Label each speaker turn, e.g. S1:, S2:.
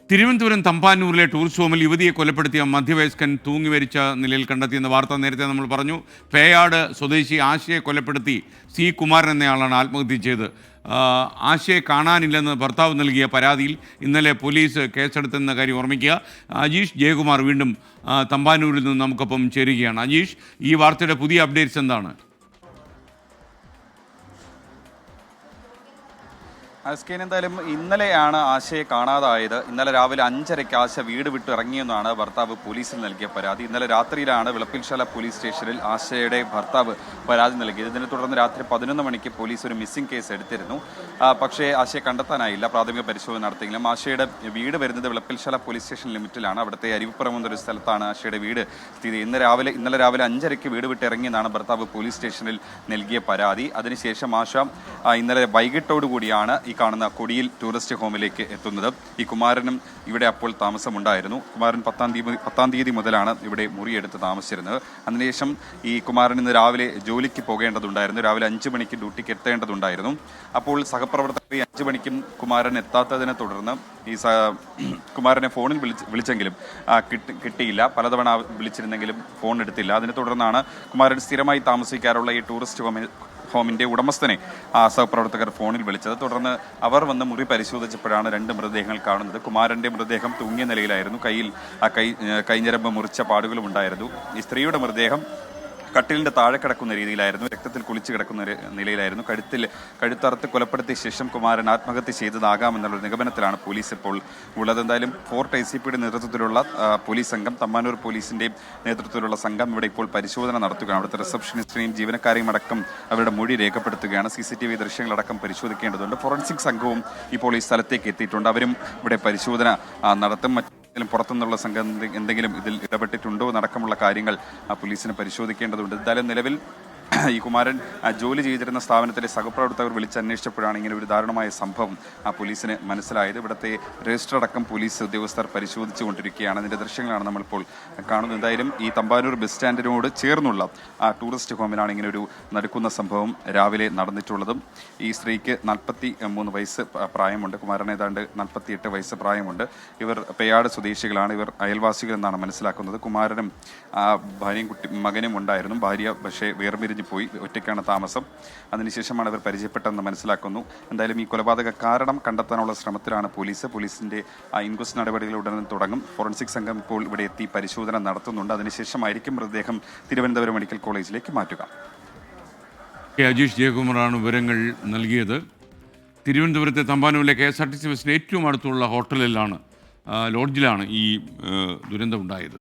S1: Thiruvananthapuram തമ്പാനൂരിലെ tourist ഹോമിൽ യുവതിയെ കൊലപ്പെടുത്തിയ മധ്യവയസ്കൻ തൂങ്ങി മരിച്ച നിലയിൽ കണ്ടെത്തിയെന്ന വാർത്ത നേരത്തെ നമ്മൾ പറഞ്ഞു. പേയാട് സ്വദേശി ആശയെ കൊലപ്പെടുത്തി സി കുമാരൻ എന്നയാളാണ് ആത്മഹത്യ ചെയ്തത്. ആശയെ കാണാനില്ലെന്ന് ഭർത്താവ് നൽകിയ പരാതിയിൽ ഇന്നലെ പോലീസ് കേസെടുത്തെന്ന കാര്യം ഓർമ്മിക്കുക. അജീഷ് ജയകുമാർ വീണ്ടും തമ്പാനൂരിൽ നിന്ന് നമുക്കൊപ്പം ചേരുകയാണ്. അജീഷ്, ഈ വാർത്തയുടെ പുതിയ അപ്ഡേറ്റ്സ് എന്താണ്?
S2: സ്കെയിൻ, എന്തായാലും ഇന്നലെയാണ് ആശയെ കാണാതായത്. ഇന്നലെ രാവിലെ 5:30 ആശ വീട് വിട്ട് ഇറങ്ങിയെന്നാണ് ഭർത്താവ് പോലീസിൽ നൽകിയ പരാതി. ഇന്നലെ രാത്രിയിലാണ് വിളപ്പിൽശാല പോലീസ് സ്റ്റേഷനിൽ ആശയുടെ ഭർത്താവ് പരാതി നൽകിയത്. ഇതിനെ തുടർന്ന് രാത്രി 11 മണിക്ക് പോലീസ് ഒരു മിസ്സിംഗ് കേസ് എടുത്തിരുന്നു. പക്ഷേ ആശയെ കണ്ടെത്താനായില്ല. പ്രാഥമിക പരിശോധന നടത്തിയെങ്കിലും ആശയുടെ വീട് വരുന്നത് വിളപ്പിൽശാല പോലീസ് സ്റ്റേഷൻ ലിമിറ്റിലാണ്. അവിടുത്തെ അരുവിപ്പുറം എന്നൊരു സ്ഥലത്താണ് ആശയുടെ വീട് സ്ഥിതി. ഇന്നലെ രാവിലെ 5:30 വീട് വിട്ട് ഇറങ്ങിയെന്നാണ് ഭർത്താവ് പോലീസ് സ്റ്റേഷനിൽ നൽകിയ പരാതി. അതിനുശേഷം ആശ ഇന്നലെ വൈകിട്ടോടുകൂടിയാണ് ഈ കാണുന്ന കൊടിയിൽ ടൂറിസ്റ്റ് ഹോമിലേക്ക് എത്തുന്നത്. ഈ കുമാരനും ഇവിടെ അപ്പോൾ താമസമുണ്ടായിരുന്നു. കുമാരൻ 10-ാം തീയതി മുതലാണ് ഇവിടെ മുറിയെടുത്ത് താമസിച്ചിരുന്നത്. അതിനുശേഷം ഈ കുമാരൻ ഇന്ന് രാവിലെ ജോലിക്ക് പോകേണ്ടതുണ്ടായിരുന്നു. രാവിലെ 5 മണിക്ക് ഡ്യൂട്ടിക്ക് എത്തേണ്ടതുണ്ടായിരുന്നു. അപ്പോൾ സഹപ്രവർത്തകർ 5 മണിക്കും കുമാരൻ എത്താത്തതിനെ തുടർന്ന് ഈ കുമാരനെ ഫോണിൽ വിളിച്ചെങ്കിലും കിട്ടിയില്ല. പലതവണ വിളിച്ചിരുന്നെങ്കിലും ഫോൺ എടുത്തില്ല. അതിനെ തുടർന്നാണ് കുമാരൻ സ്ഥിരമായി താമസിക്കാറുള്ള ഈ ടൂറിസ്റ്റ് ഹോമിന്റെ ഉടമസ്ഥനെ സഹപ്രവർത്തകർ ഫോണിൽ വിളിച്ചത്. തുടർന്ന് അവർ വന്ന് മുറി പരിശോധിച്ചപ്പോഴാണ് 2 മൃതദേഹങ്ങൾ കാണുന്നത്. കുമാരന്റെ മൃതദേഹം തൂങ്ങിയ നിലയിലായിരുന്നു. കൈഞ്ഞരമ്പ് മുറിച്ച പാടുകളും ഉണ്ടായിരുന്നു. ഈ സ്ത്രീയുടെ മൃതദേഹം കട്ടിലിന്റെ താഴെ കിടക്കുന്ന രീതിയിലായിരുന്നു. രക്തത്തിൽ കുളിച്ച് കിടക്കുന്ന നിലയിലായിരുന്നു. കഴുത്തറുത്ത് കൊലപ്പെടുത്തിയ ശേഷം കുമാരൻ ആത്മഹത്യ ചെയ്തതാകാമെന്നുള്ള നിഗമനത്തിലാണ് പോലീസ് ഇപ്പോൾ ഉള്ളത്. എന്തായാലും ഫോർട്ട് ICPയുടെ നേതൃത്വത്തിലുള്ള പോലീസ് സംഘം, തമ്പാനൂർ പോലീസിന്റെ നേതൃത്വത്തിലുള്ള സംഘം ഇവിടെ ഇപ്പോൾ പരിശോധന നടത്തുകയാണ്. അവിടുത്തെ റിസപ്ഷനിസ്റ്റിനെയും ജീവനക്കാരെയും അടക്കം അവരുടെ മൊഴി രേഖപ്പെടുത്തുകയാണ്. CCTV ദൃശ്യങ്ങളടക്കം പരിശോധിക്കേണ്ടതുണ്ട്. ഫോറൻസിക് സംഘവും ഇപ്പോൾ ഈ സ്ഥലത്തേക്ക് എത്തിയിട്ടുണ്ട്. അവരും ഇവിടെ പരിശോധന നടത്തും. പുറത്തുനിന്നുള്ള സംഘം എന്തെങ്കിലും ഇതിൽ ഇടപെട്ടിട്ടുണ്ടോ എന്നടക്കമുള്ള കാര്യങ്ങൾ പോലീസിന് പരിശോധിക്കേണ്ടതുണ്ട്. എന്തായാലും നിലവിൽ ഈ കുമാരൻ ജോലി ചെയ്തിരുന്ന സ്ഥാപനത്തിലെ സഹപ്രവർത്തകർ വിളിച്ചന്വേഷിച്ചപ്പോഴാണ് ഇങ്ങനെ ഒരു ദാരുണമായ സംഭവം പോലീസിന് മനസ്സിലായത്. ഇവിടുത്തെ രജിസ്റ്റർ അടക്കം പോലീസ് ഉദ്യോഗസ്ഥർ പരിശോധിച്ചുകൊണ്ടിരിക്കുകയാണ്. അതിന്റെ ദൃശ്യങ്ങളാണ് നമ്മളിപ്പോൾ കാണുന്നത്. എന്തായാലും ഈ തമ്പാനൂർ ബസ് സ്റ്റാൻഡിനോട് ചേർന്നുള്ള ടൂറിസ്റ്റ് ഹോമിലാണ് ഇങ്ങനെ ഒരു നടക്കുന്ന സംഭവം രാവിലെ നടന്നിട്ടുള്ളതും. ഈ സ്ത്രീക്ക് 43 വയസ്സ് പ്രായമുണ്ട്. കുമാരൻ ഏതാണ്ട് 48 വയസ്സ് പ്രായമുണ്ട്. ഇവർ പേയാട് സ്വദേശികളാണ്. ഇവർ അയൽവാസികൾ എന്നാണ് മനസ്സിലാക്കുന്നത്. കുമാരനും ഭാര്യയും മകനും ഉണ്ടായിരുന്നു. ഭാര്യ പക്ഷേ വേർപിരിഞ്ഞ് പോയി, ഒറ്റയ്ക്കാണ് താമസം. അതിനുശേഷമാണ് ഇവർ പരിചയപ്പെട്ടതെന്ന് മനസ്സിലാക്കുന്നു. എന്തായാലും ഈ കൊലപാതക കാരണം കണ്ടെത്താനുള്ള ശ്രമത്തിലാണ് പോലീസിന്റെ ഇൻക്വസ്റ്റ് നടപടികൾ ഉടൻ തുടങ്ങും. ഫോറൻസിക് സംഘം ഇപ്പോൾ ഇവിടെ എത്തി പരിശോധന നടത്തുന്നുണ്ട്. അതിനുശേഷമായിരിക്കും മൃതദേഹം തിരുവനന്തപുരം മെഡിക്കൽ കോളേജിലേക്ക് മാറ്റുക.
S1: അജീഷ് ജയകുമാറാണ് വിവരങ്ങൾ നൽകിയത്. തിരുവനന്തപുരത്തെ തമ്പാനൂരിലെ KSRTC ബസ്സിന് ഏറ്റവും അടുത്തുള്ള ഹോട്ടലിലാണ്, ലോഡ്ജിലാണ് ഈ ദുരന്തമുണ്ടായത്.